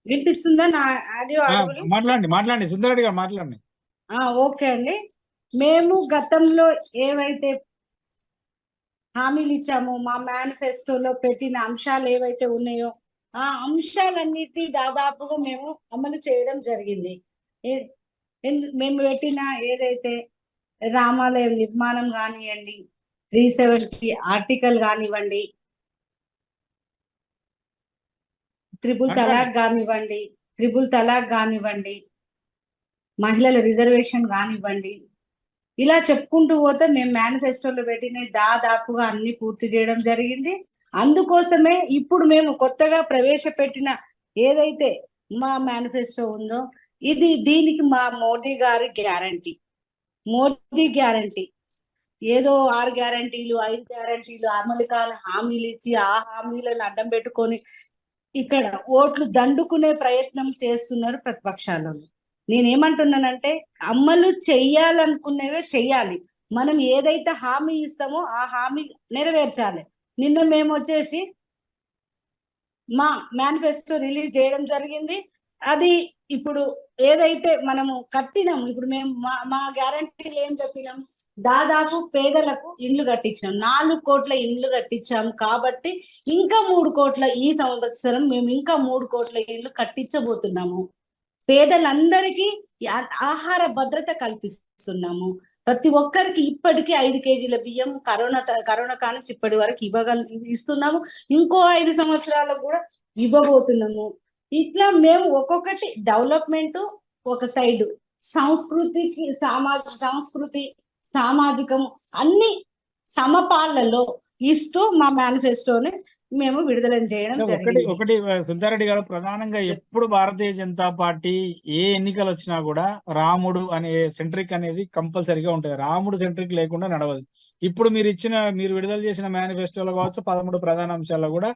వినిపిస్తుందా నా ఆడియో అడుగులు? మాట్లాడండి మాట్లాడండి సుందరెడ్డి గారు మాట్లాడండి. ఓకే అండి. మేము గతంలో ఏవైతే హామీలు ఇచ్చామో, మా మేనిఫెస్టోలో పెట్టిన అంశాలు ఏవైతే ఉన్నాయో ఆ అంశాలన్నిటి దాదాపుగా మేము అమలు చేయడం జరిగింది. మేము పెట్టిన ఏదైతే రామాలయం నిర్మాణం కానివ్వండి, 370 ఆర్టికల్ కానివ్వండి, త్రిపుల్ తలాక్ కానివ్వండి, మహిళల రిజర్వేషన్ కానివ్వండి, ఇలా చెప్పుకుంటూ పోతే మేము మేనిఫెస్టోలో పెట్టిన దాదాపుగా అన్ని పూర్తి చేయడం జరిగింది. అందుకోసమే ఇప్పుడు మేము కొత్తగా ప్రవేశపెట్టిన ఏదైతే మా మేనిఫెస్టో ఉందో దీనికి మా మోదీ గారి గ్యారంటీ. మోదీ గ్యారంటీ ఏదో 6 గ్యారంటీలు 5 గ్యారంటీలు అమలు కాని హామీలు ఇచ్చి ఆ హామీలను అడ్డం పెట్టుకొని ఇక్కడ ఓట్లు దండుకునే ప్రయత్నం చేస్తున్నారు ప్రతిపక్షాలు. నేనేమంటున్నానంటే అమలు చెయ్యాలనుకునేవే చెయ్యాలి. మనం ఏదైతే హామీ ఇస్తామో ఆ హామీ నెరవేర్చాలి. నిన్న మేము వచ్చేసి మా మేనిఫెస్టో రిలీజ్ చేయడం జరిగింది. అది ఇప్పుడు ఏదైతే మనము కట్టినాం, ఇప్పుడు మేము మా గ్యారంటీలు ఏం చెప్పినాం, దాదాపు పేదలకు ఇల్లు కట్టించాం, 4 కోట్ల ఇల్లు కట్టించాం. కాబట్టి ఇంకా 3 కోట్ల ఈ సంవత్సరం మేము ఇంకా 3 కోట్ల ఇల్లు కట్టించబోతున్నాము. పేదలందరికీ ఆహార భద్రత కల్పిస్తున్నాము. ప్రతి ఒక్కరికి ఇప్పటికీ 5 కేజీల బియ్యం కరోనా కానుంచి ఇప్పటి వరకు ఇస్తున్నాము. ఇంకో 5 సంవత్సరాలకు కూడా ఇవ్వబోతున్నాము. ఇట్లా మేము ఒక్కొక్కటి డెవలప్మెంట్ ఒక సైడ్, సంస్కృతి సామాజికం అన్ని సమపాలలో ఇస్తూ మా మేనిఫెస్టోని మేము విడుదల చేయడం జరిగింది. ఒకటి సుందరెడ్డి గారు, ప్రధానంగా ఎప్పుడు భారతీయ జనతా పార్టీ ఏ ఎన్నికలు వచ్చినా కూడా రాముడు అనే సెంట్రిక్ అనేది కంపల్సరీగా ఉంటుంది. రాముడు సెంట్రిక్ లేకుండా నడవదు. ఇప్పుడు మీరు విడుదల చేసిన మేనిఫెస్టోలో కావచ్చు, 13 ప్రధాన అంశాల్లో కూడా